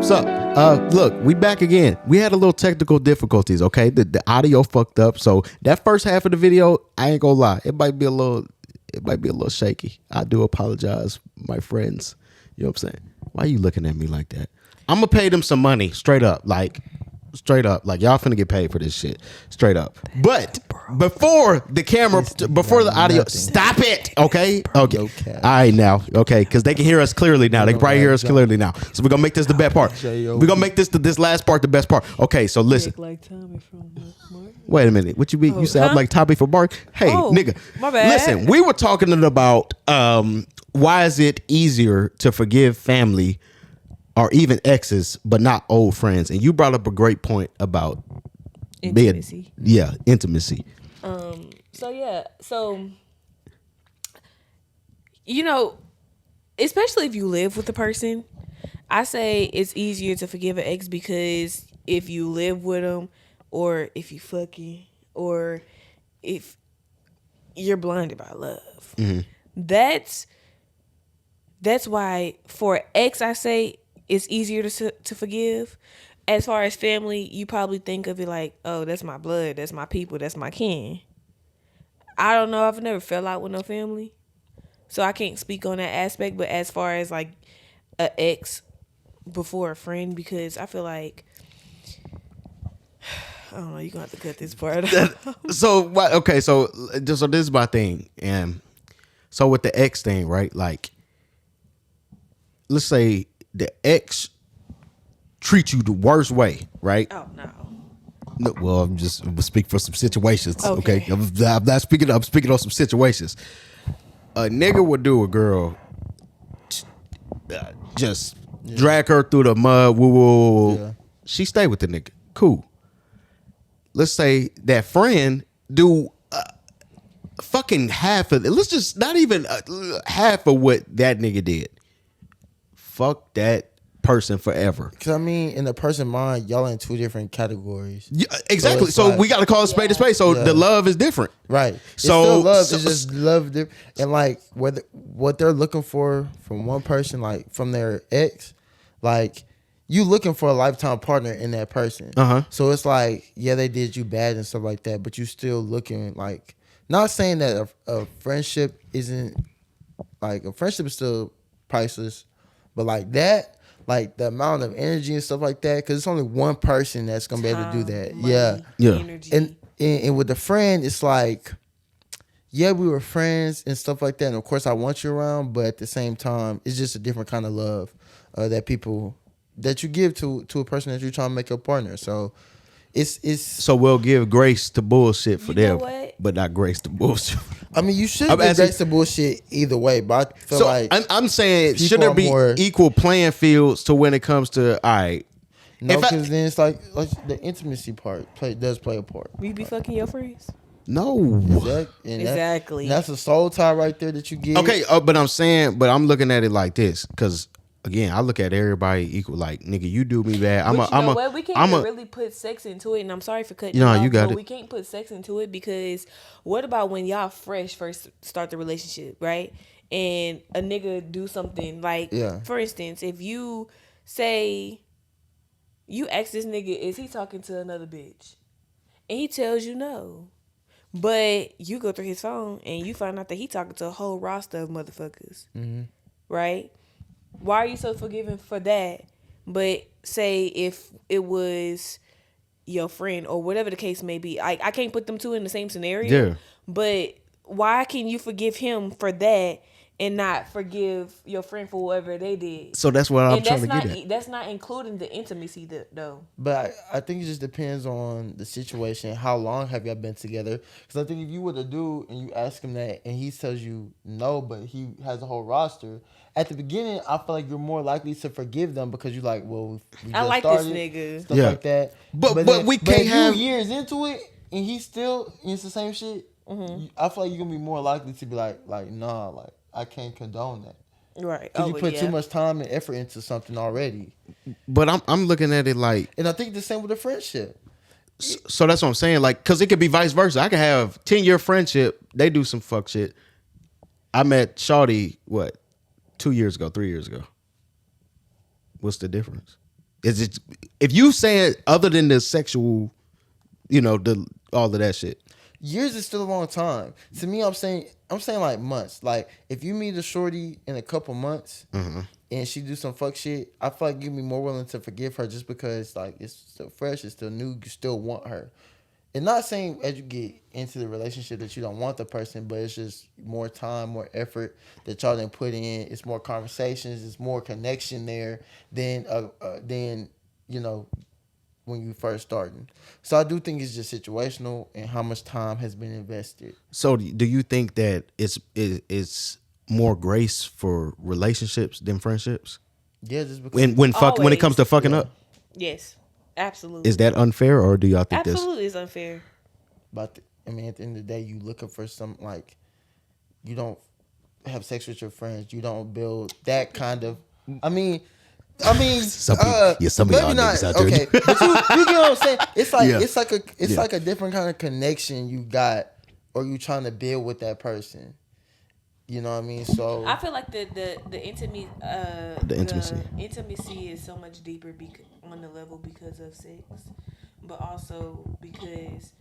What's up? Look, we back again. We had a little technical difficulties, okay? The audio fucked up. So that first half of the video, I ain't gonna lie, it might be a little shaky. I do apologize, my friends. You know what I'm saying? Why are you looking at me like that? I'm gonna pay them some money, straight up. Like y'all finna get paid for this shit, straight up. But before the camera, before the audio, stop it, okay? Okay, all right now, okay, because they can hear us clearly now. They can probably hear us clearly now. So we're gonna make this the best part. We're gonna make this last part the best part. Okay, so listen. Like Tommy from Mark. Wait a minute. What you mean? You sound like Tommy from Mark? Hey, nigga. My bad. Listen, we were talking about why is it easier to forgive family or even exes, but not old friends. And you brought up a great point about intimacy. Intimacy. So you know, especially if you live with a person, I say it's easier to forgive an ex because if you live with them, or if you fucking, or if you're blinded by love, that's why for ex I say it's easier to forgive. As far as family, you probably think of it like, oh, that's my blood, that's my people, that's my kin. I don't know. I've never fell out with no family, so I can't speak on that aspect. But as far as like an ex before a friend, because I feel like, I don't know, you're going to have to cut this part out. So what? Okay, so this is my thing. And so with the ex thing, right? Like, let's say the ex treat you the worst way, right? Oh no. No, well, I'm speaking for some situations. Okay, I'm not speaking. I'm speaking on some situations. A nigga would do a girl, just drag her through the mud. Woo. Yeah. She stay with the nigga. Cool. Let's say that friend do fucking half of it. Let's just not even half of what that nigga did. Fuck that person forever. Because I mean, in the person's mind, y'all in two different categories. Yeah, exactly. So we got to call a spade a spade. So the love is different. Right. So still love is just love. And like what they're looking for from one person, like from their ex, like you looking for a lifetime partner in that person. So it's like, yeah, they did you bad and stuff like that, but you still looking like, not saying that a friendship isn't, like a friendship is still priceless, but like that, like the amount of energy and stuff like that, because it's only one person that's gonna be able to do that. Money, energy. And with the friend, it's like, yeah, we were friends and stuff like that, and of course I want you around, but at the same time, it's just a different kind of love that you give to a person that you're trying to make your partner. So it's so we'll give grace to bullshit for them, but not grace to bullshit. I mean, you should give grace to bullshit either way, but I feel like I'm saying, should there be equal playing fields to when it comes to, all right? No, because then it's like the intimacy part does play a part. You be fucking your friends? No. Exactly. That's a soul tie right there that you get. Okay, but I'm looking at it like this, because again, I look at everybody equal. Like, nigga, you do me bad. We can't really put sex into it, and I'm sorry for cutting you off. You got it. We can't put sex into it because what about when y'all first start the relationship, right? And a nigga do something like, for instance, if you say you ask this nigga, is he talking to another bitch? And he tells you no. But you go through his phone and you find out that he talking to a whole roster of motherfuckers. Right? Why are you so forgiving for that? But say if it was your friend or whatever the case may be, I can't put them two in the same scenario. Yeah. But why can you forgive him for that and not forgive your friend for whatever they did? So that's what I'm trying to get at. That's not including the intimacy though. But I think it just depends on the situation. How long have y'all been together? Because I think if you were to do and you ask him that and he tells you no, but he has a whole roster, at the beginning, I feel like you're more likely to forgive them because you're like, well, we just like started, this nigga. Stuff like that. But we can't have years into it and it's the same shit. I feel like you're gonna be more likely to be like nah, like I can't condone that. Right. Because you put too much time and effort into something already. But I'm looking at it like, and I think the same with a friendship. So that's what I'm saying. Like, because it could be vice versa. I could have 10-year friendship. They do some fuck shit. I met Shawty, 2 years ago, 3 years ago. What's the difference? Is it if you saying other than the sexual, all of that shit? Years is still a long time. To me, I'm saying like months. Like if you meet a shorty in a couple months and she do some fuck shit, I feel like you'd be more willing to forgive her just because like it's still fresh, it's still new, you still want her. And not saying as you get into the relationship that you don't want the person, but it's just more time, more effort that y'all done put in. It's more conversations, it's more connection there than when you first starting. So I do think it's just situational and how much time has been invested. So do you think that it's more grace for relationships than friendships? Yeah, just because when it comes to fucking up. Yes, absolutely. Is that unfair, or do y'all think absolutely is unfair? But at the end of the day, you looking for some like you don't have sex with your friends. You don't build that kind of. I mean, some of y'all niggas out there. Okay, but you get what I'm saying? It's like it's like a different kind of connection you got, or you trying to build with that person. You know what I mean? So I feel like the intimacy is so much deeper on the level because of sex, but also because.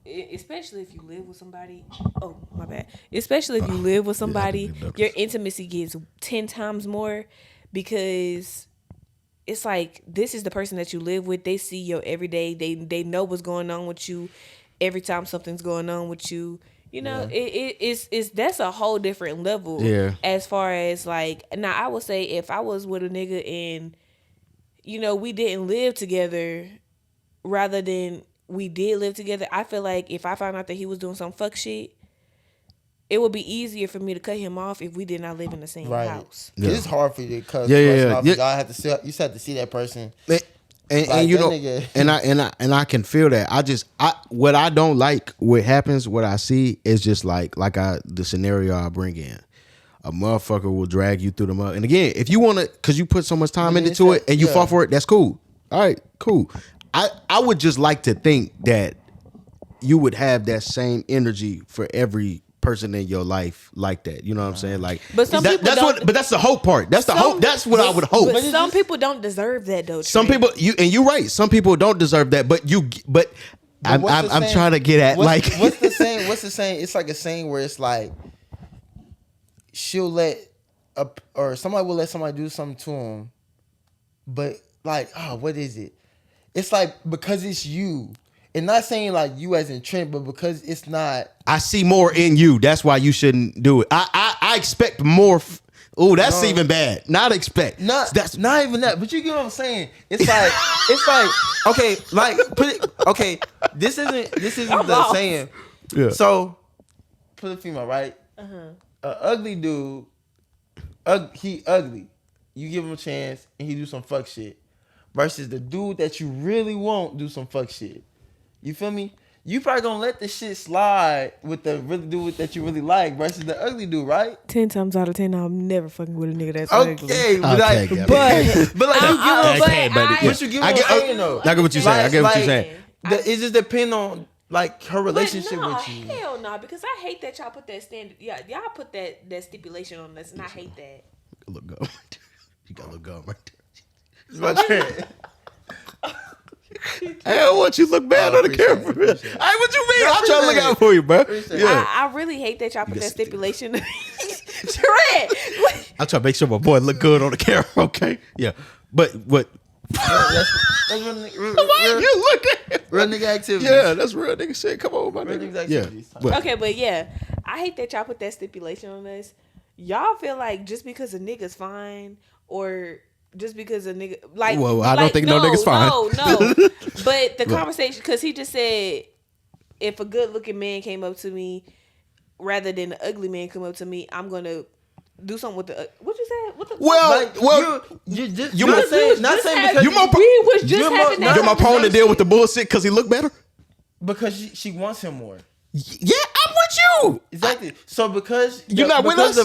Especially if you live with somebody. Oh, my bad. Especially if you live with somebody, your intimacy gets 10 times more because it's like this is the person that you live with. They see you every day. They know what's going on with you every time something's going on with you. It's that's a whole different level. Yeah. As far as like now, I would say if I was with a nigga and we didn't live together, rather than we did live together, I feel like if I found out that he was doing some fuck shit, it would be easier for me to cut him off if we did not live in the same house. Yeah. It's hard for you to cut off. You have to see that person. And I can feel that. What I don't like, what happens, what I see is just the scenario I bring in. A motherfucker will drag you through the mud. And again, if you want to, because you put so much time into it and you fought for it, that's cool. All right, cool. I would just like to think that you would have that same energy for every person in your life like that. You know what I'm saying? Like, but that's the hope part. That's the hope. That's what I would hope. But some people don't deserve that though. Some people, you're right. Some people don't deserve that. But I'm trying to get at what's the saying? What's the saying? It's like a saying where it's like she'll let or somebody will let somebody do something to them, but what is it? It's like because it's you. And not saying like you as in Trent, but because it's not. I see more in you. That's why you shouldn't do it. I expect more. That's even bad. Not expect. That's not even that. But you get what I'm saying. It's like okay, like put it. Okay, this isn't the saying. Yeah. So put a female right. An ugly dude. He ugly. You give him a chance and he do some fuck shit. Versus the dude that you really want do some fuck shit. You feel me? You probably gonna let the shit slide with the really dude that you really like versus the ugly dude, right? 10 times out of 10, I'm never fucking with a nigga that's ugly. Okay, but like you get what I'm saying though. I get what you're saying. I get what you're saying. It just depends on like her relationship with you. Hell no, because I hate that y'all put that standard. Yeah, y'all put that stipulation on us, and I hate that. Look gum. You got a look gum right there. My turn. I don't want you to look bad on the camera. What you mean? I'm trying to look out for you, bro. Yeah. I really hate that y'all put that stipulation. Trent. I'm trying to make sure my boy look good on the camera, okay? Yeah. But what? That's real nigga activity. Yeah, that's real nigga shit. Come on, my nigga. Yeah. Okay, but yeah, I hate that y'all put that stipulation on us. Y'all feel like just because a nigga's fine or just because a nigga I don't think no nigga's fine. No. But the conversation, because he just said if a good looking man came up to me rather than an ugly man come up to me, I'm gonna do something with the what you said? You're not saying because we was just having that. You're my prone to deal with the bullshit because he look better. Because she wants him more. Yeah, I'm with you. Exactly. So because you're not with us,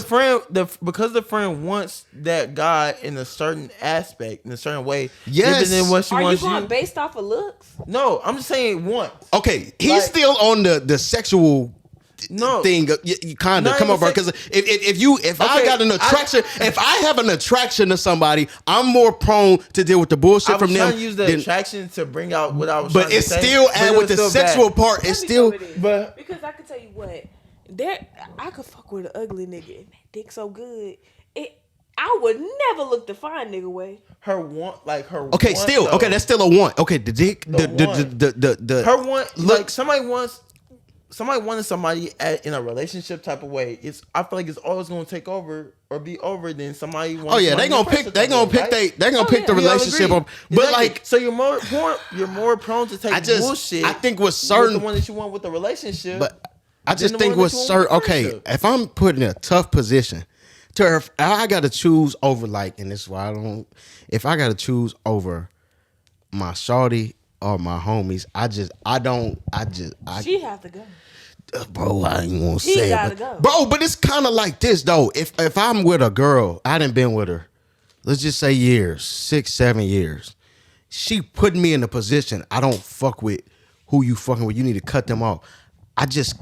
because the friend wants that guy in a certain aspect, in a certain way. Yes. Than what she Are wants you going based off of looks? No, I'm just saying once. Okay, he's still on the sexual thing. You kind of come on, bro. Because if I got an attraction, if I have an attraction to somebody, I'm more prone to deal with the bullshit from them. I was trying to use the attraction to bring out what I was. But it's still, and with the sexual part, it's still. But because I can tell you what, I could fuck with an ugly nigga and that dick so good. I would never look the fine nigga way. Her want. Okay, still okay. That's still a want. Okay, the dick. The her want. Like somebody wanted somebody in a relationship type of way. I feel like it's always gonna take over or be over than somebody wants. Oh yeah, they're gonna pick the relationship up. But exactly. like, so you're more prone to take bullshit. I think with certain the one that you want with the relationship. But I just think with certain. Okay, if I'm put in a tough position. If I got to choose over and this is why I don't. If I got to choose over my shawty or my homies, she have to go. Bro, I ain't gonna say it. Go. Bro, but it's kind of like this though. If I'm with a girl, I done been with her. Let's just say years, 6-7 years. She put me in a position I don't fuck with who you fucking with. You need to cut them off. I can't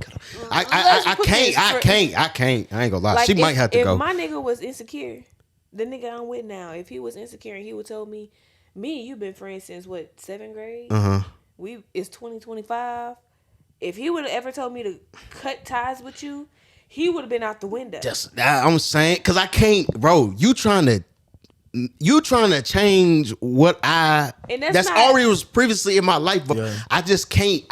cut her. I can't. I ain't gonna lie. She might have to go. If my nigga was insecure, the nigga I'm with now, if he was insecure and he would tell me and you been friends since what, 7th grade? It's 2025. If he would have ever told me to cut ties with you, he would have been out the window. I'm saying, because I can't, bro. You trying to change what that's already was previously in my life, but I just can't.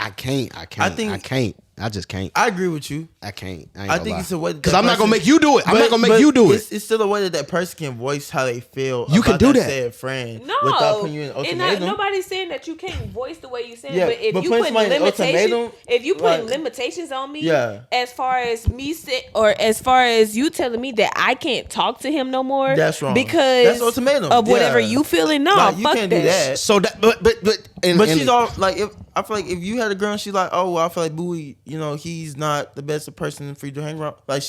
I just can't. I agree with you. I can't. I think it's a way because I'm not gonna make you do it. I'm not gonna make you do it. It's still a way that person can voice how they feel. You can do that. Said friend, no, without putting you in ultimatum. Nobody's saying that you can't voice the way you say it. Yeah, but if you put limitations, limitations on me, as far as me or as far as you telling me that I can't talk to him no more, that's wrong. Because that's ultimatum of whatever you feeling. No, like, you fuck can't that. do that. So that, but she's all like, I feel like if you had a girl and she's like, oh, well, I feel like BUIE, he's not the best person for you to hang around. Like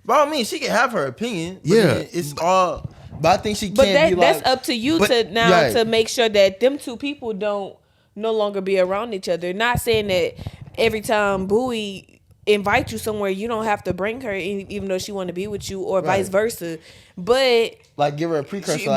by all means, she can have her opinion. But it's all. But I think she can't. But that's up to you to make sure that them two people don't no longer be around each other. Not saying that every time BUIE invite you somewhere, you don't have to bring her, even though she want to be with you, or vice versa. But give her a precursor.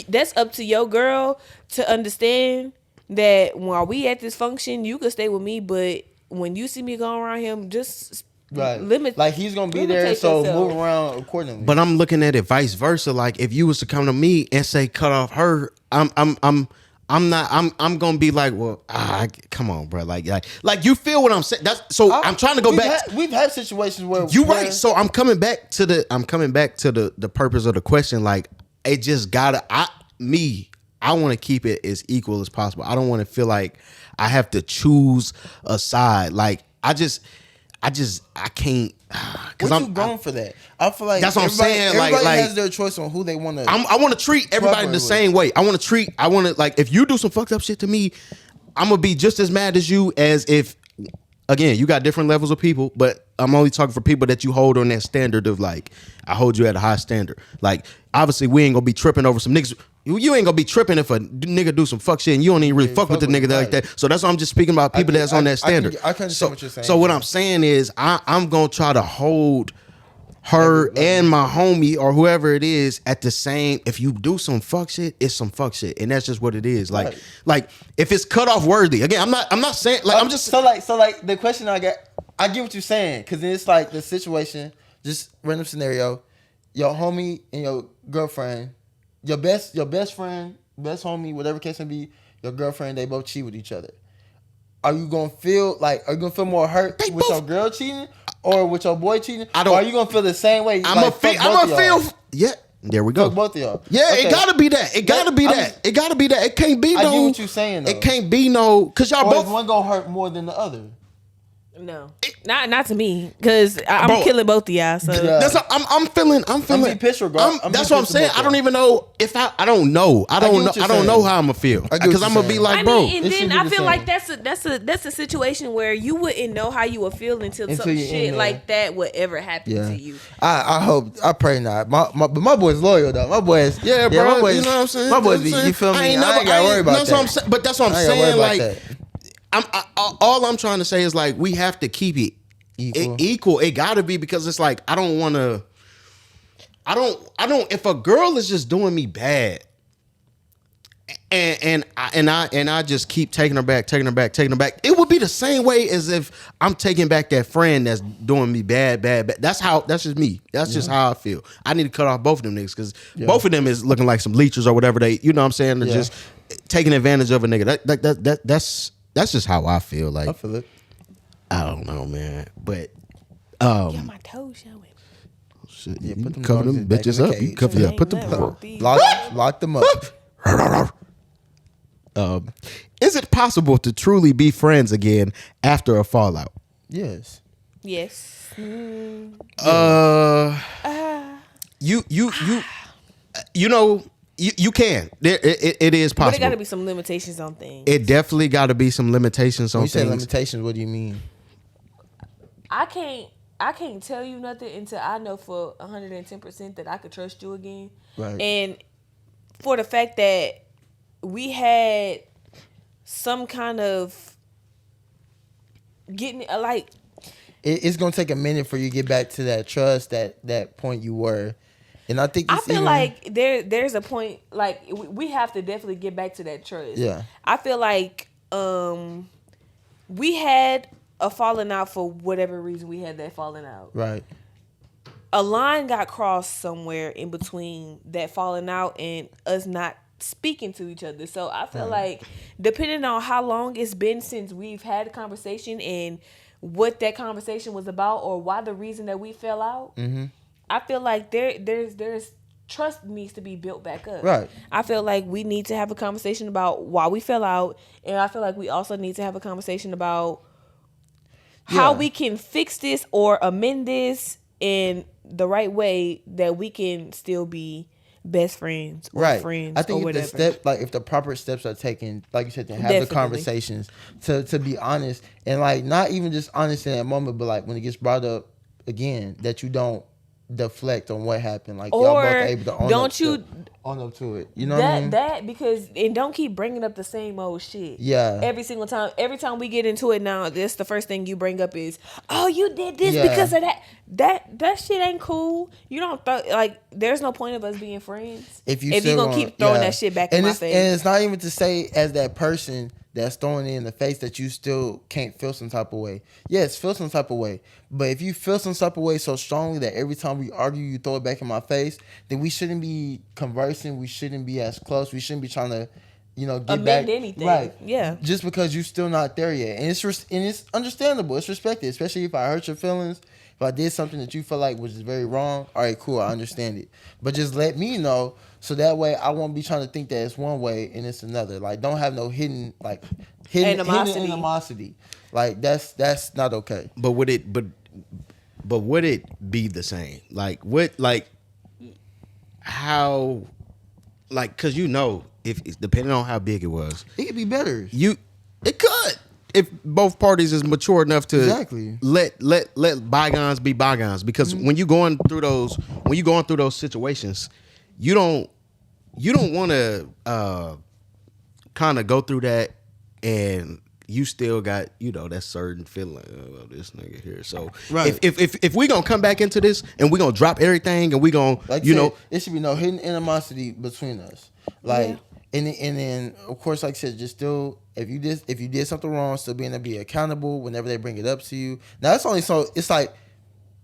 That's up to your girl to understand that while we at this function, you could stay with me, but when you see me going around him, just limit. Like he's gonna be there, so move around accordingly. But I'm looking at it vice versa. Like if you was to come to me and say cut off her, I'm gonna be like, well, come on, bro. Like you feel what I'm saying. I'm trying to go back. We've had situations where right. So I'm coming back to the purpose of the question. Like it just gotta I want to keep it as equal as possible. I don't want to feel like I have to choose a side. Like I can't. Cause I'm grown for that. I feel like that's what I'm saying. Everybody has their choice on who they want to. I want to treat everybody the same way. I want to like if you do some fucked up shit to me, I'm gonna be just as mad as you as if. Again, you got different levels of people, but I'm only talking for people that you hold on that standard of like, I hold you at a high standard. Like, obviously, we ain't gonna be tripping over some niggas. You ain't gonna be tripping if a nigga do some fuck shit and you don't even really fuck with the nigga like that. So that's why I'm just speaking about people that's on that standard. I can understand what you're saying. So what I'm saying is, I'm gonna try to hold her and my homie or whoever it is at the same. If you do some fuck shit, it's some fuck shit, and that's just what it is. Like if it's cut off worthy. Again, I'm not saying like I'm just so like the question I get what you're saying, because it's like the situation, just random scenario, your homie and your girlfriend, your best friend, best homie, whatever case may be, your girlfriend, they both cheat with each other. Are you gonna feel more hurt with your girl cheating? Or with your boy cheating? Or are you gonna feel the same way? I'm gonna feel. Yeah, there we go. Fuck both of y'all. Yeah, okay. It gotta be that. It gotta be that. It can't be no. I get what you're saying though. It can't be no. Cause y'all both. Is one gonna hurt more than the other? No, not to me, because I'm killing both of y'all. So that's what I'm feeling. That's what I'm saying. I don't even know if I don't know. I don't know how I'm gonna feel because I'm gonna be like, bro. And then I feel like that's a situation where you wouldn't know how you would feel until some shit like that would ever happen to you. I pray not. My boy's loyal though. My boy's bro. My boys, you know what I'm saying? My boys, you feel me? I ain't gotta worry about that. But that's what I'm saying. Like. All I'm trying to say is like we have to keep it equal. It gotta be because it's like I don't want to. I don't. If a girl is just doing me bad, and I just keep taking her back. It would be the same way as if I'm taking back that friend that's doing me bad. That's just me. That's just how I feel. I need to cut off both of them niggas because both of them is looking like some leechers or whatever they. You know what I'm saying? They're just taking advantage of a nigga. That's just how I feel. Like I feel it. I don't know, man. But got my toes showing. Shit, you put them cover them bitches up. You cover put them lock them up. Is it possible to truly be friends again after a fallout? Yes. You know. You can. It is possible. But there got to be some limitations on things. It definitely got to be some limitations on things. When you say limitations, what do you mean? I can't tell you nothing until I know for 110% that I could trust you again. Right. And for the fact that we had some kind of getting like it's gonna take a minute for you to get back to that trust, that point you were. And I think I feel like there's a point like we have to definitely get back to that trust. Yeah. I feel like we had a falling out for whatever reason we had that falling out. Right. A line got crossed somewhere in between that falling out and us not speaking to each other. So I feel like depending on how long it's been since we've had a conversation and what that conversation was about or why the reason that we fell out. Mm-hmm. I feel like there's trust needs to be built back up. Right. I feel like we need to have a conversation about why we fell out, and I feel like we also need to have a conversation about how we can fix this or amend this in the right way that we can still be best friends or friends. I think or whatever. if the proper steps are taken, like you said, to have the conversations, to be honest, and like not even just honest in that moment, but like when it gets brought up again, that you don't deflect on what happened, like y'all both able to own up to it. You know what I mean? That because and don't keep bringing up the same old shit. Yeah. Every single time, every time we get into it now, this the first thing you bring up is, oh, you did this because of that. That shit ain't cool. You don't like. There's no point of us being friends if you're gonna keep throwing that shit back in my face. And it's not even to say as that person that's throwing it in the face that you still can't feel some type of way. Yes, feel some type of way. But if you feel some type of way so strongly that every time we argue, you throw it back in my face, then we shouldn't be conversing. We shouldn't be as close. We shouldn't be trying to, get amend back. Anything. Right. Yeah. Just because you're still not there yet. And it's understandable. It's respected, especially if I hurt your feelings. If I did something that you feel like was very wrong, all right, cool, I understand it. But just let me know so that way I won't be trying to think that it's one way and it's another. Like, don't have no hidden animosity. Like, that's not okay. But would it be the same? Like, how, like, because if depending on how big it was, it could be better. It could. If both parties is mature enough to let bygones be bygones, because when you're going through those situations, you don't want to kind of go through that and you still got that certain feeling like, oh, this nigga here. So if we gonna come back into this and we gonna drop everything and we gonna it should be no hidden animosity between us. Like and then of course, like I said, just still if you did something wrong, still being able to be accountable whenever they bring it up to you. Now that's only so it's like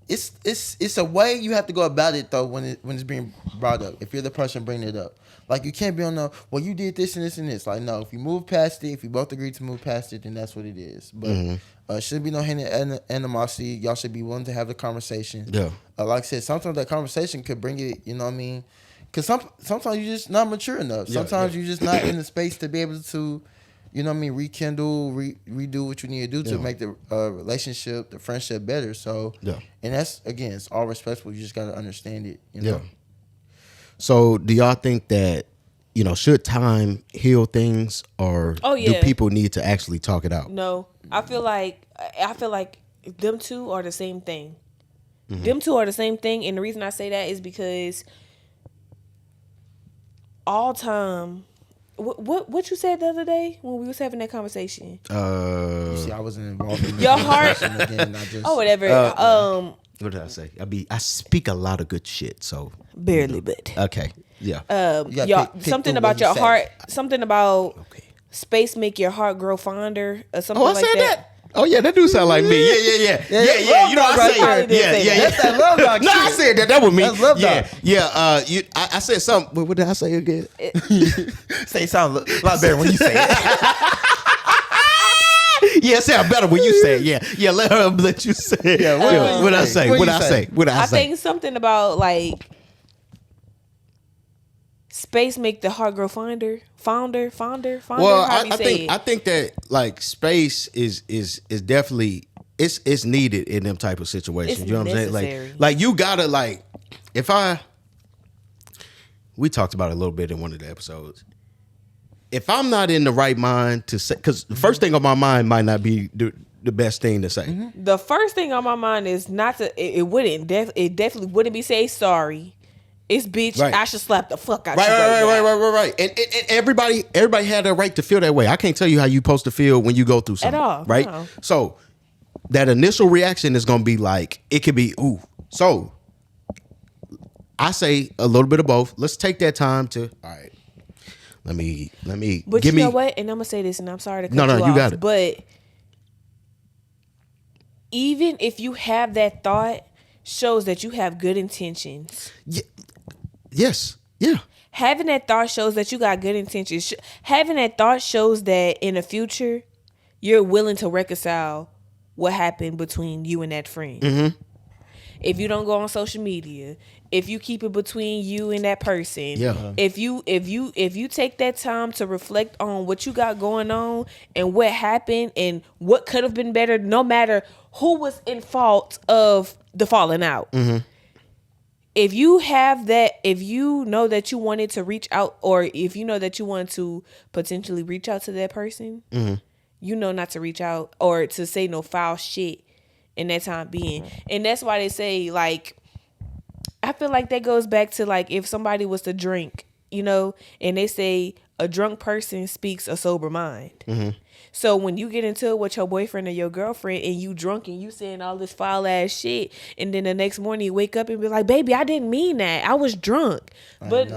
it's a way you have to go about it though when it's being brought up. If you're the person bringing it up, like you can't be on the you did this and this and this. Like no, if you move past it, if you both agree to move past it, then that's what it is. But shouldn't be no hidden animosity. Y'all should be willing to have the conversation. Yeah. Like I said, sometimes that conversation could bring it. You know what I mean? Because sometimes you're just not mature enough. Sometimes you're just not in the space to be able to you know what I mean, rekindle, redo what you need to do to make the relationship, the friendship better. So, and that's, again, it's all respectful. You just got to understand it, you know? So do y'all think that, should time heal things, or do people need to actually talk it out? No, I feel like them two are the same thing. Them two are the same thing, and the reason I say that is because all time. What you said the other day when we was having that conversation? You see, I wasn't involved in your heart. Again, whatever. What did I say? I speak a lot of good shit, so barely, but okay, yeah. Something about your heart. Something about space make your heart grow fonder, or something like that. Oh yeah, that do sound like me. Yeah. You know, I say That's that love dog. No, I said that. That was me. That's love dog. I said something. What did I say again? Say something a lot better when you say it. Yeah, it sound better when you say it. Yeah. Let you say it. Yeah. What I say? What I say? I think something about like space make the heart grow fonder. Well, I think that like space is definitely it's needed in them type of situations. It's you know what necessary. I'm saying? Like you gotta we talked about it a little bit in one of the episodes. If I'm not in the right mind to say, because the first thing on my mind might not be the best thing to say. Mm-hmm. The first thing on my mind is not to. It definitely wouldn't be say sorry. It's bitch. Right. I should slap the fuck out you. Right. And everybody had a right to feel that way. I can't tell you how you supposed to feel when you go through something. At all. Right. No. So that initial reaction is gonna be like, it could be ooh. So I say a little bit of both. Let's take that time to all right. Let me. But you know what? And I'm gonna say this, and I'm sorry to cut you off. No, you got it. But even if you have that thought, shows that you have good intentions. Yeah. Yes. Yeah. Having that thought shows that you got good intentions. Having that thought shows that in the future, you're willing to reconcile what happened between you and that friend. Mm-hmm. If you don't go on social media, if you keep it between you and that person, if you take that time to reflect on what you got going on and what happened and what could have been better, no matter who was in fault of the falling out. Mm-hmm. If you have that, if you know that you wanted to reach out, or if you know that you want to potentially reach out to that person, you know not to reach out or to say no foul shit in that time being. And that's why they say, like, I feel like that goes back to, like, if somebody was to drink, and they say a drunk person speaks a sober mind. Mm-hmm. So when you get into it with your boyfriend or your girlfriend and you drunk and you saying all this foul ass shit, and then the next morning you wake up and be like, baby, I didn't mean that. I was drunk. But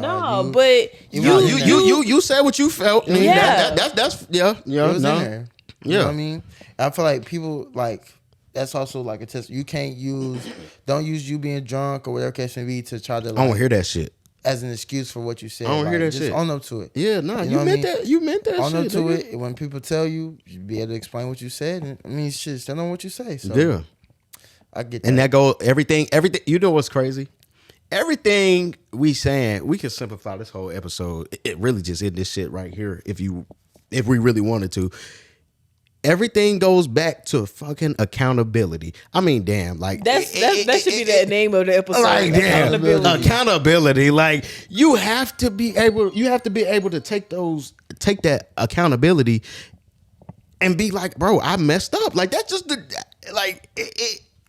you said what you felt. Yeah. That's it was in there. You know what I mean? I feel like people, like, that's also like a test. You don't use you being drunk or whatever case may be to try to, like, I don't hear that shit as an excuse for what you said. I don't hear that just shit. Own up to it. Yeah, no, you meant that. You meant that. Own shit. Up to it. When people tell you, you be able to explain what you said. And, I mean, shit, stand on what you say. So yeah, I get that. And that goes everything. You know what's crazy? Everything we saying, we can simplify this whole episode. It really just in this shit right here. If we really wanted to. Everything goes back to fucking accountability. I mean, damn, like that should be the name of the episode. Like, damn, accountability. Like you have to be able to take that accountability and be like, bro, I messed up. Like that's just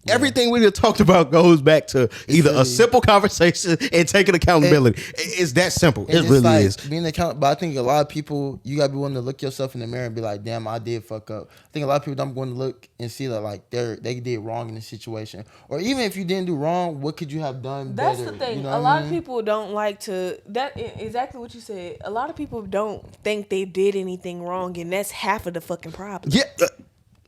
everything we just talked about goes back to either a simple conversation and taking accountability. It's that simple. It really like is. Being accountable. But I think a lot of people, you gotta be willing to look yourself in the mirror and be like, damn, I did fuck up. I think a lot of people don't want to look and see that like they did wrong in the situation. Or even if you didn't do wrong, what could you have done better? That's the thing. A lot of people don't like to, that exactly what you said. A lot of people don't think they did anything wrong, and that's half of the fucking problem. Yeah.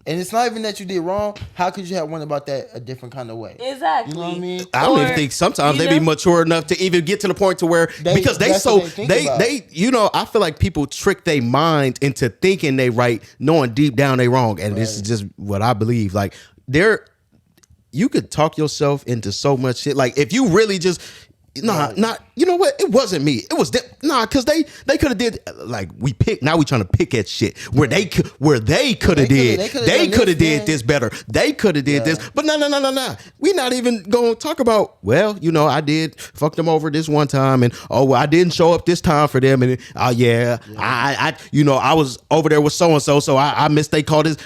And it's not even that you did wrong. How could you have went about that a different kind of way? Exactly. You know what I mean? I don't even think sometimes they be mature enough to even get to the point to where because they I feel like people trick their mind into thinking they right, knowing deep down they wrong, and this is just what I believe. Like you could talk yourself into so much shit. Like if you really just Nah, not. You know what? It wasn't me. It was them. Nah, because they could have did like we pick. Now we trying to pick at shit where they could have did. They could have did this better. They could have did this. But no. We not even gonna talk about. Well, I did fuck them over this one time, and I didn't show up this time for them, and I was over there with so and so I missed they called this.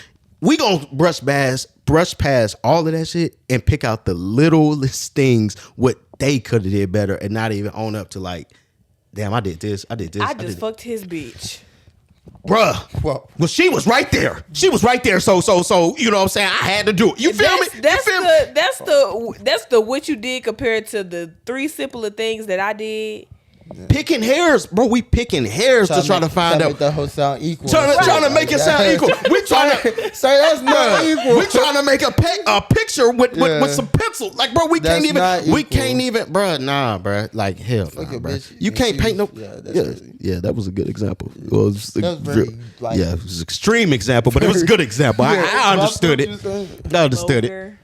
We gonna brush past all of that shit and pick out the littlest things what they could have did better and not even own up to like, damn, I did this. I just fucked his bitch. Bruh. Well, she was right there. She was right there. So, you know what I'm saying? I had to do it. You feel me? That's the what you did compared to the 3 simpler things that I did. Yeah. Picking hairs, bro. We picking hairs to try to find out. Make the whole sound equal. Trying to make it sound equal. We trying to say that's not equal. We trying to make a picture with some pencil. Like, bro, we can't even. Bro, nah, bro. Like, hell, nah, bro. You can't paint no. Yeah, that was a good example. It was it was an extreme example, but it was a good example. I understood it. I understood it.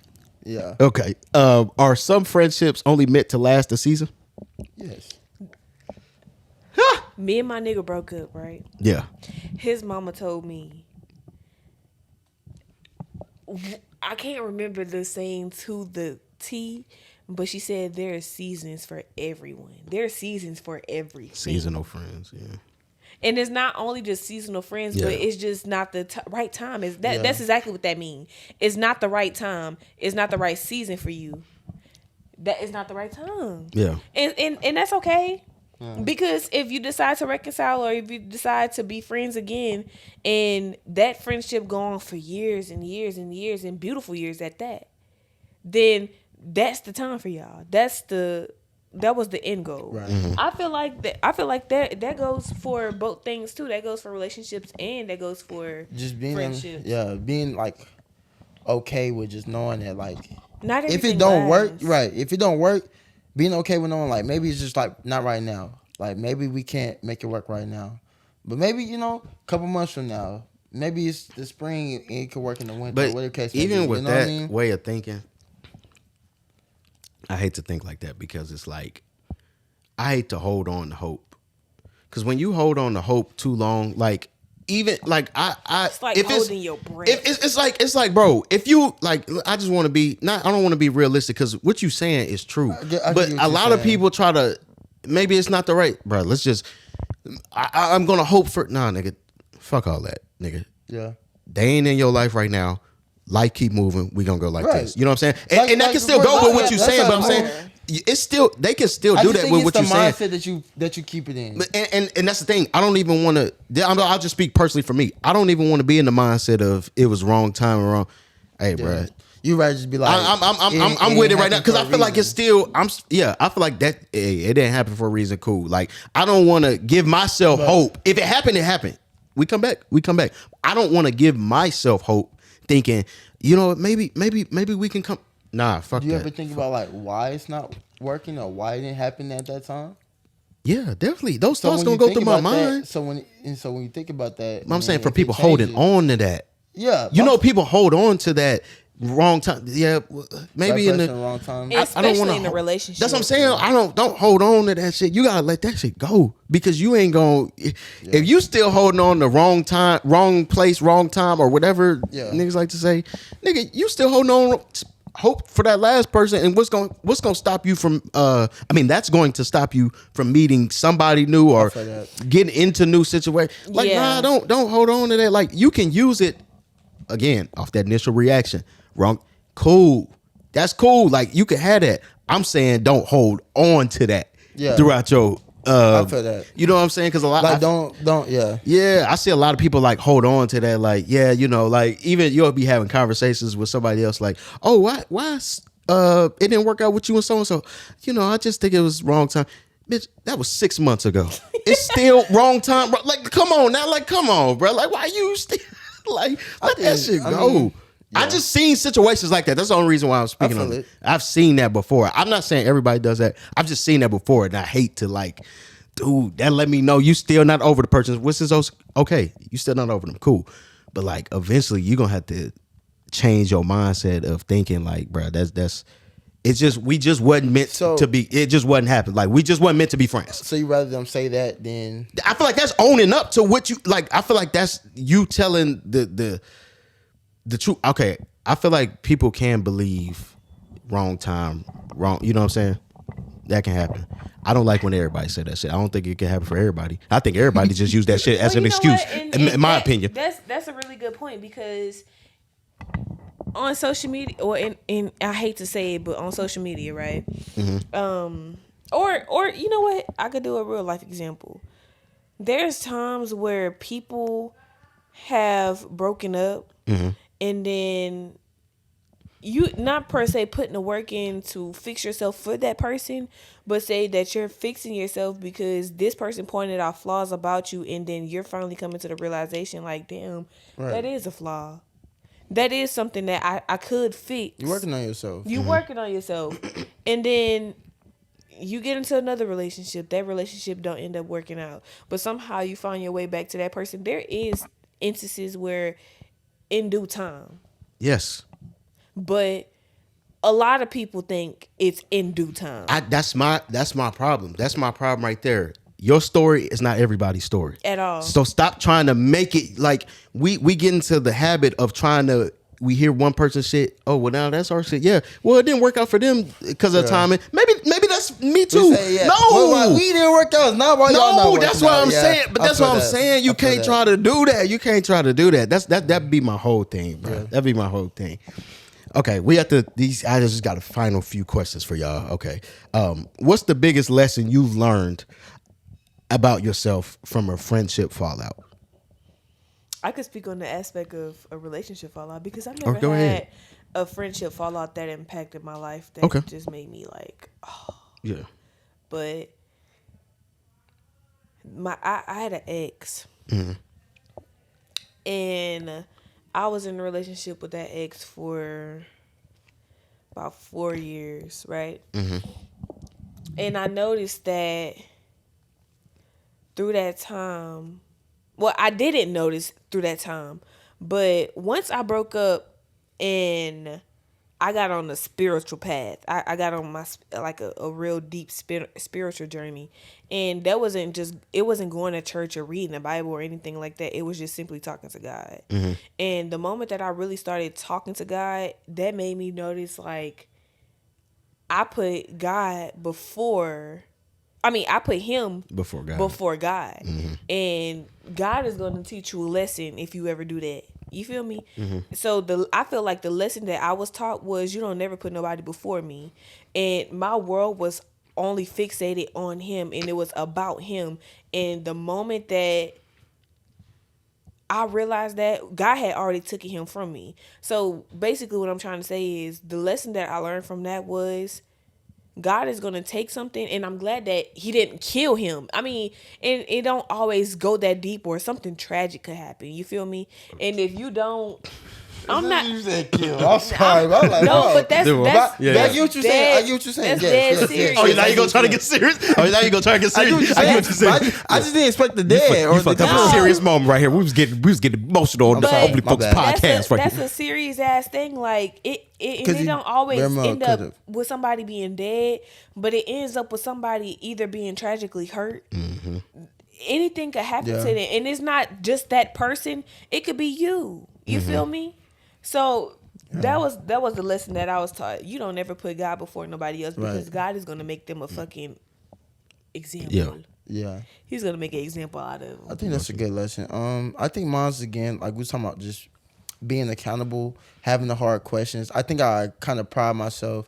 Yeah. Okay. Are some friendships only meant to last a season? Yes. Me and my nigga broke up, right? Yeah. His mama told me, I can't remember the saying to the T, but she said there are seasons for everyone. There are seasons for everything. Seasonal friends, yeah. And it's not only just seasonal friends, but it's just not the right time. That's exactly what that means. It's not the right time. It's not the right season for you. That is not the right time. Yeah. And that's okay. Because if you decide to reconcile or if you decide to be friends again and that friendship go on for years and years and years and beautiful years at that, then that's the time for y'all. That was the end goal. Right. Mm-hmm. I feel like that goes for both things too. That goes for relationships and that goes for just being friendships. Being like okay with just knowing that like not if it don't work, right? If it don't work, being okay with knowing like maybe it's just like not right now. Like maybe we can't make it work right now. But maybe, a couple months from now, maybe it's the spring and it could work in the winter. But whatever case even with that way of thinking, I hate to think like that because it's like I hate to hold on to hope. Because when you hold on to hope too long, like even like it's like holding your breath. It's like, bro, if you like, I just want to be I don't want to be realistic because what you saying is true. But a lot of people try to, maybe it's not the right, bro. Let's just, I'm gonna hope for, nah, nigga, fuck all that, nigga. Yeah, they ain't in your life right now. Life keep moving. We gonna go like this. You know what I'm saying? And that can still go with what you're saying, but I'm saying it's still, they can still do that with what you're saying. Mindset that you keep it in. And that's the thing. I don't even want to. I'll just speak personally for me. I don't even want to be in the mindset of it was wrong time or wrong. Hey, bro. You rather just be like, I'm with it right now because I feel like it's still. I feel like that. Hey, it didn't happen for a reason. Cool. Like I don't want to give myself hope. If it happened, it happened. We come back. I don't want to give myself hope, thinking, maybe we can come. Nah, fuck that. Do you ever think about like why it's not working or why it didn't happen at that time? Yeah, definitely. Those thoughts gonna go through my mind. So when you think about that, I'm saying for people holding on to that. Yeah, people hold on to that wrong time. Yeah, maybe in the wrong time. Especially I don't want in a relationship. That's what I'm saying. I don't hold on to that shit. You gotta let that shit go because you ain't gonna. If you still holding on to wrong time, wrong place, wrong time, or whatever niggas like to say, nigga, you still holding on. Hope for that last person, and what's going to stop you from that's going to stop you from meeting somebody new or getting into new situation. Like nah, don't hold on to that. Like you can use it again off that initial reaction. Wrong, cool, that's cool. Like you can have that. I'm saying don't hold on to that throughout your I feel that. You know what I'm saying? Because a lot like don't I see a lot of people like hold on to that, like like even you'll be having conversations with somebody else like, oh why it didn't work out with you and so I just think it was wrong time. Bitch, that was 6 months ago. It's still wrong time, bro. Like come on now, like come on, bro. Like why you still like let that shit go. I just seen situations like that. That's the only reason why I'm speaking on it. I've seen that before. I'm not saying everybody does that. I've just seen that before, and I hate to like, dude, that let me know you still not over the person. Which is okay. You still not over them. Cool. But like, eventually, you're gonna have to change your mindset of thinking like, bro, that's It's just we just wasn't meant to be. It just wasn't happening. Like we just wasn't meant to be friends. So you rather them say that than I feel like that's owning up to what you like. I feel like that's you telling the truth. Okay, I feel like people can believe wrong time, wrong. You know what I'm saying? That can happen. I don't like when everybody say that shit. I don't think it can happen for everybody. I think everybody just use that shit as an excuse. In my opinion, that's a really good point because on social media, or in I hate to say it, but on social media, right? Mm-hmm. Or you know what? I could do a real life example. There's times where people have broken up, and then you not per se putting the work in to fix yourself for that person, but say that you're fixing yourself because this person pointed out flaws about you, and then you're finally coming to the realization like, damn, that is a flaw. That is something that I could fix. You're working on yourself. You're working on yourself. And then you get into another relationship. That relationship don't end up working out. But somehow you find your way back to that person. There is instances where in due time. Yes. But a lot of people think it's in due time. That's my problem. That's my problem right there. Your story is not everybody's story at all. So stop trying to make it like we get into the habit of trying to. We hear one person shit. Oh well, now that's our shit. Yeah. Well, it didn't work out for them because of timing. Maybe that's me too. Say, yeah. No, well, we didn't work out. It's not why y'all not working that's what out. I'm saying. But that's what I'm saying. You can't try to do that. You can't try to do that. That'd be my whole thing, bro. Yeah. That'd be my whole thing. Okay, we have to. I just got a final few questions for y'all. Okay, what's the biggest lesson you've learned about yourself from a friendship fallout? I could speak on the aspect of a relationship fallout because I've never had a friendship fallout that impacted my life that just made me like, oh. Yeah. But I had an ex, and I was in a relationship with that ex for about 4 years, right? And I noticed that through that time, well, I didn't notice through that time, but once I broke up and I got on the spiritual path, I got on my like a real deep spiritual journey, and that wasn't just, it wasn't going to church or reading the Bible or anything like that. It was just simply talking to God. And the moment that I really started talking to God, that made me notice like I put God before. I put him before God. And God is going to teach you a lesson if you ever do that. You feel me? So I feel like the lesson that I was taught was you don't never put nobody before me. And my world was only fixated on him, and it was about him. And the moment that I realized that, God had already taken him from me. So basically what I'm trying to say is the lesson that I learned from that was God is going to take something, and I'm glad that he didn't kill him. I mean, and it don't always go that deep, or something tragic could happen. You feel me? And if you don't, I'm not. You said kill. I'm sorry. I'm like, no, but that's I get what you're saying. I get what you're saying. That's dead serious. Oh, now you gonna try to get serious? Oh, now you gonna try to get serious? I get what you're saying. I just didn't expect the dead. You fucked up a serious moment right here. We was getting emotional on the Only Folks podcast right here. That's a serious ass thing. Like it don't always end up with somebody being dead, but it ends up with somebody either being tragically hurt. Anything could happen to them, and it's not just that person. It could be you. You feel me? So that was the lesson that I was taught. You don't ever put God before nobody else, because God is gonna make them a fucking example. Yeah. He's gonna make an example out of them. I think that's a good lesson. I think mine's, again, like we was talking about, just being accountable, having the hard questions. I think I kind of pride myself,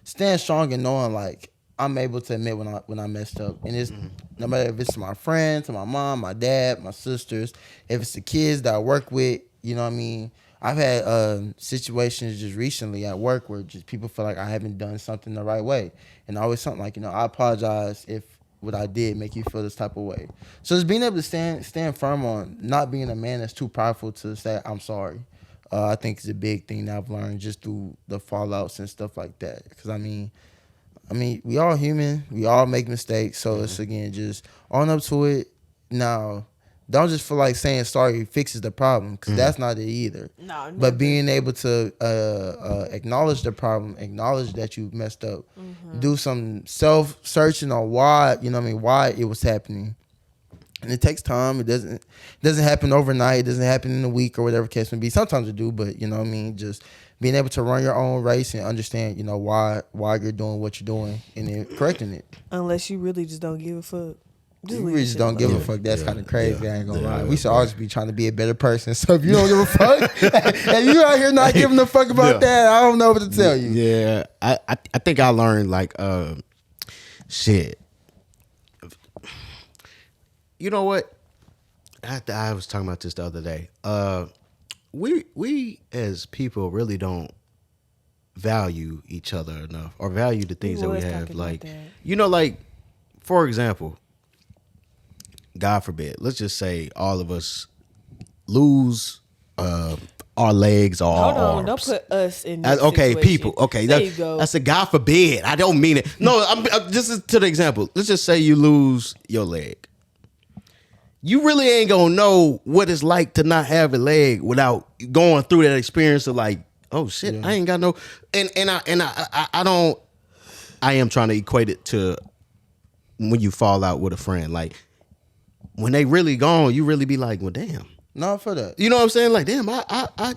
staying strong and knowing like I'm able to admit when I messed up. And it's no matter if it's to my friends, to my mom, my dad, my sisters, if it's the kids that I work with, you know what I mean? I've had situations just recently at work where just people feel like I haven't done something the right way. And always something like, I apologize if what I did make you feel this type of way. So just being able to stand firm on not being a man that's too prideful to say I'm sorry. I think it's a big thing that I've learned just through the fallouts and stuff like that. Because I mean, we all human. We all make mistakes. So it's, again, just own up to it. Now, don't just feel like saying sorry fixes the problem, because that's not it either. No, but being able to acknowledge the problem, acknowledge that you messed up, do some self-searching on why, you know what I mean, why it was happening. And it takes time. It doesn't happen overnight. It doesn't happen in a week or whatever case may be. Sometimes it do, but you know what I mean, just being able to run your own race and understand, you know, why you're doing what you're doing and then correcting it. Unless you really just don't give a fuck. We just don't give a fuck. That's kind of crazy. I ain't gonna lie. We should always be trying to be a better person. So if you don't give a fuck, and you out here not giving a fuck about that, I don't know what to tell you. Yeah, I think I learned like shit. You know what? I was talking about this the other day. We as people really don't value each other enough, or value the things that we have. Like, you know, like for example, God forbid, let's just say all of us lose our legs or our arms. Don't put us in this okay, situation. People. Okay, there you go. That's a God forbid. I don't mean it. No, I'm just to the example. Let's just say you lose your leg. You really ain't gonna know what it's like to not have a leg without going through that experience of like, oh shit, I ain't got no. And I don't. I am trying to equate it to when you fall out with a friend. Like when they really gone, you really be like, well, damn. No, for that. You know what I'm saying? Like, damn, I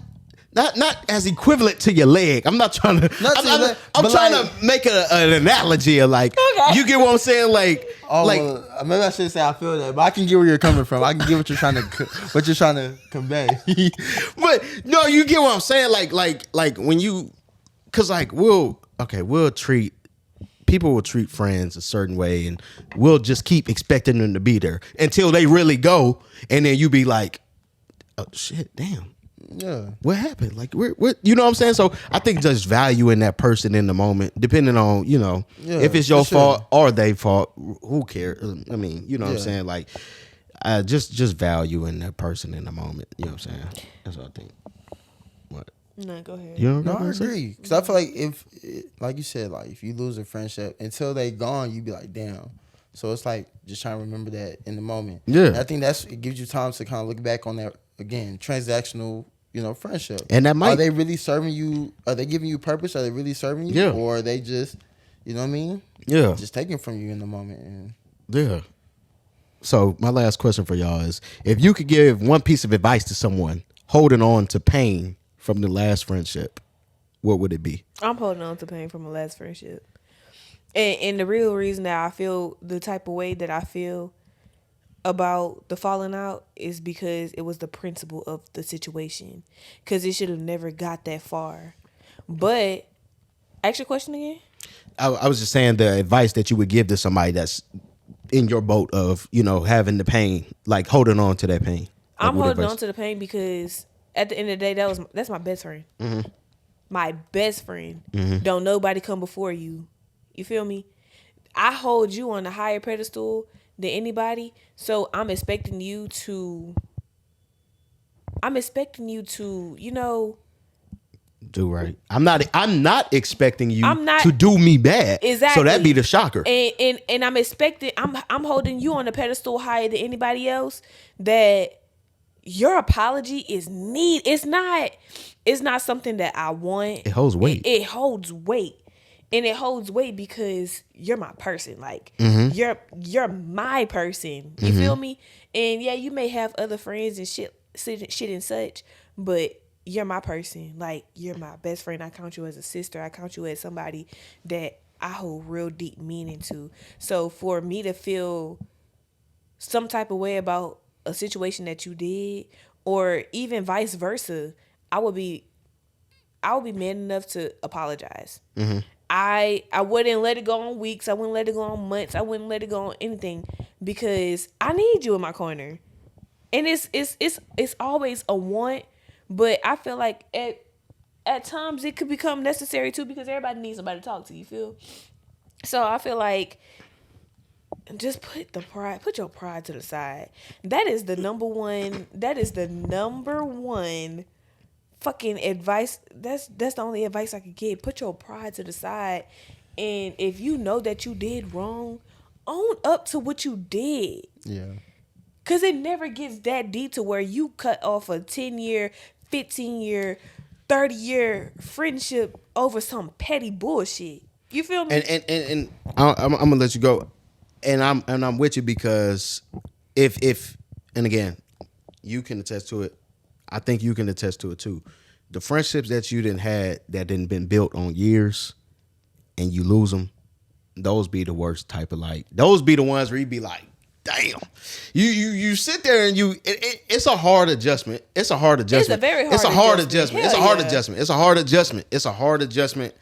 not as equivalent to your leg. I'm not trying to. I'm trying to make an analogy of like, you get what I'm saying? Like, well, maybe I shouldn't say I feel that, but I can get where you're coming from. I can get what you're trying to convey. But no, you get what I'm saying? Like when you, cause like people will treat friends a certain way, and we'll just keep expecting them to be there until they really go, and then you be like, oh shit, damn. Yeah. What happened? Like, what? You know what I'm saying? So I think just valuing that person in the moment, depending on, you know, if it's your fault or their fault, who cares? I mean, you know what I'm saying? Like, just valuing that person in the moment. You know what I'm saying? That's what I think. What? No, go ahead. You know no, I agree. Because I feel like if, like you said, like if you lose a friendship, until they gone, you be like, damn. So it's like just trying to remember that in the moment. Yeah. And I think it gives you time to kind of look back on that, again, transactional, you know, friendship. And that might. Are they really serving you? Are they giving you purpose? Are they really serving you? Yeah. Or are they just, you know what I mean? Yeah. Just taking from you in the moment. And yeah. So my last question for y'all is, if you could give one piece of advice to someone holding on to pain from the last friendship, what would it be? I'm holding on to pain from a last friendship. And the real reason that I feel the type of way that I feel about the falling out is because it was the principle of the situation. Because it should have never got that far. But, ask your question again? I was just saying the advice that you would give to somebody that's in your boat of, you know, having the pain, like holding on to that pain. Like, I'm holding on to the pain because at the end of the day, that's my best friend. Mm-hmm. My best friend. Mm-hmm. Don't nobody come before you. You feel me? I hold you on a higher pedestal than anybody, so I'm expecting you to, you know, do right. I'm not expecting you to do me bad. Exactly. So that'd be the shocker. And I'm holding you on a pedestal higher than anybody else, that your apology is it's not something that I want. It holds weight. It holds weight. And it holds weight because you're my person. Like, you're my person. You feel me? And yeah, you may have other friends and shit and such, but you're my person. Like, you're my best friend. I count you as a sister. I count you as somebody that I hold real deep meaning to. So for me to feel some type of way about a situation that you did, or even vice versa, I would be man enough to apologize. Mm-hmm. I wouldn't let it go on weeks. I wouldn't let it go on months. I wouldn't let it go on anything, because I need you in my corner. And it's always a want, but I feel like at times it could become necessary too, because everybody needs somebody to talk to, you feel? So I feel like just put your pride to the side. That is the number one fucking advice. That's the only advice I could give. Put your pride to the side, and if you know that you did wrong, own up to what you did. Yeah. Because it never gets that deep to where you cut off a 10-year, 15-year, 30-year friendship over some petty bullshit. You feel me? And I'm gonna let you go, and I'm with you because if and again, you can attest to it. I think you can attest to it too. The friendships that you didn't had that didn't been built on years, and you lose them, those be the worst type of like. Those be the ones where you be like, damn. You sit there and it's a hard adjustment. It's a hard adjustment. It's a very hard It's a hard adjustment. It's a hard yeah. adjustment. It's a hard adjustment. It's a hard adjustment.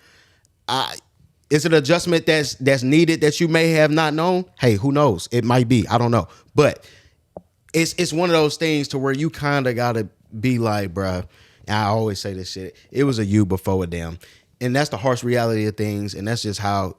Is it an adjustment that's needed that you may have not known? Hey, who knows? It might be. I don't know. But it's one of those things to where you kind of got to be like, bruh, and I always say this shit, it was a you before a them. And that's the harsh reality of things. And that's just how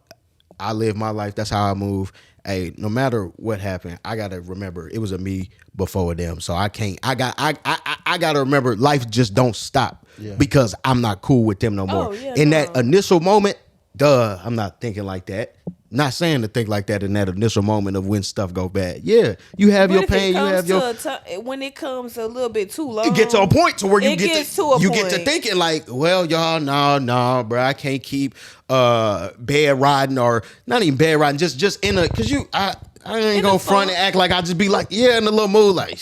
I live my life. That's how I move. Hey, no matter what happened, I got to remember it was a me before a them. So I got to remember life just don't stop because I'm not cool with them no more. That initial moment, I'm not thinking like that. Not saying to think like that in that initial moment of when stuff go bad. Yeah, you have your pain. You have your when it comes a little bit too long. You get to a point to where you get to thinking like, well, y'all, no, bro, I can't keep bed riding or not even bed riding. Just in a because I ain't gonna front and act like I just be like in a little mood like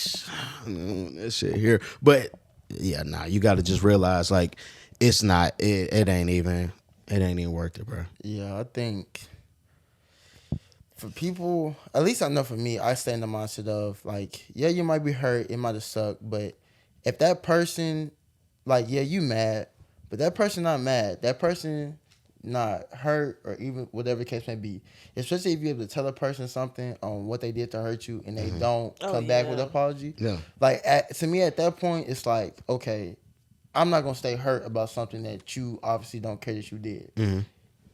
this shit here. But yeah, you got to just realize like it's not. It ain't even worth it, bro. Yeah, I think. For people, at least I know for me, I stay in the mindset of like, yeah, you might be hurt, it might have sucked, but if that person, like, yeah, you mad, but that person not mad, that person not hurt or even whatever the case may be, especially if you're able to tell a person something on what they did to hurt you and they don't come back with an apology. Yeah. Like, to me at that point, it's like, okay, I'm not going to stay hurt about something that you obviously don't care that you did. Mm-hmm.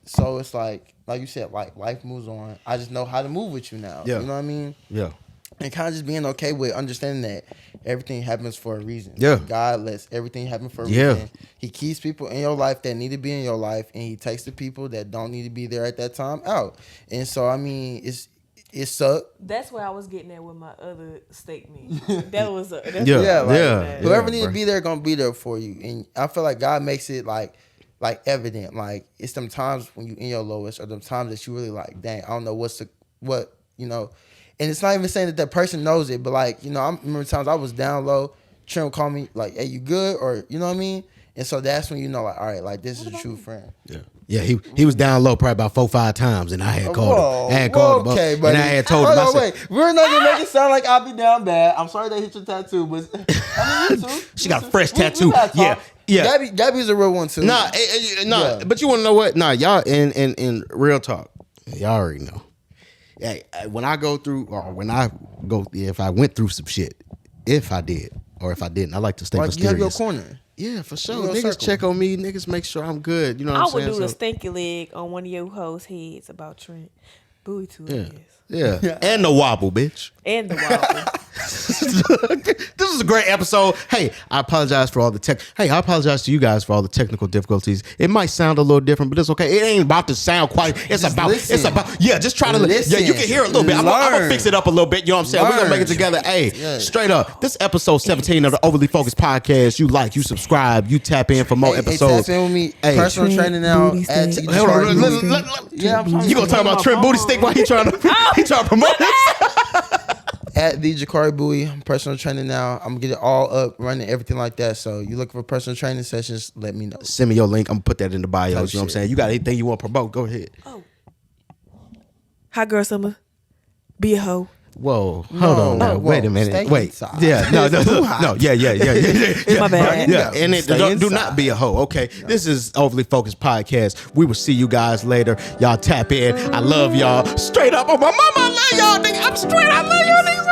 So it's like you said, like life moves on. I just know how to move with you now. Yeah. You know what I mean? Yeah. And kind of just being okay with understanding that everything happens for a reason. Yeah. God lets everything happen for a reason. He keeps people in your life that need to be in your life, and he takes the people that don't need to be there at that time out. And so I mean, it sucked. That's where I was getting at with my other statement. That was whoever need to be there gonna be there for you. And I feel like God makes it like evident, like it's them times when you in your lowest, or them times that you really like, dang, I don't know what you know, and it's not even saying that person knows it, but like, you know, I remember times I was down low, Trent would call me like, hey, you good, or you know what I mean, and so that's when you know, like, all right, like this is a true friend. Yeah, he was down low probably about 4-5 times, and I had called him. Okay, buddy. And I had told him. Wait, we're not gonna make it sound like I'll be down bad. I'm sorry they hit your tattoo, but I mean, you too. She got a fresh tattoo. Yeah. Gabby's a real one too. But you want to know what? Y'all in real talk, y'all already know. Hey, when I go through, or when I go, if I went through some shit, if I did or if I didn't, I like to stay mysterious. You have your corner. Yeah, for sure. Niggas check on me. Niggas make sure I'm good. You know what I'm saying? I would do the stinky leg on one of your hoes' heads about Trent. BUIE 2 years. Yeah. And the wobble, bitch. And the wobble. This is a great episode. Hey, I apologize for all the I apologize to you guys for all the technical difficulties. It might sound a little different, but it's okay. It ain't about to sound quite. It's about. Just try to listen. Yeah, you can hear it a little bit. I'm gonna fix it up a little bit. You know what I'm saying? We're gonna make it together. Hey, straight up. This episode 17 of the Overly Focused Podcast. You like, you subscribe, you tap in for more episodes. Tap in with me. Personal training now. Hold on. You gonna talk about Trent Booty Stick while he trying to promote this? At the Jakari BUIE, personal training now. I'm gonna get it all up, running everything like that. So you looking for personal training sessions? Let me know. Send me your link. I'm gonna put that in the bio. You know what I'm saying? You got anything you want to promote? Go ahead. Oh, Hot Girl Summer, be a hoe. Whoa, hold on now. Wait a minute. Wait. Yeah, no. Yeah. My bad. Yeah, and do not be a hoe. Okay, this is Overly Focused Podcast. We will see you guys later. Y'all tap in. I love y'all. Straight up on my mama, I love y'all. Nigga. I'm straight. I love y'all niggas.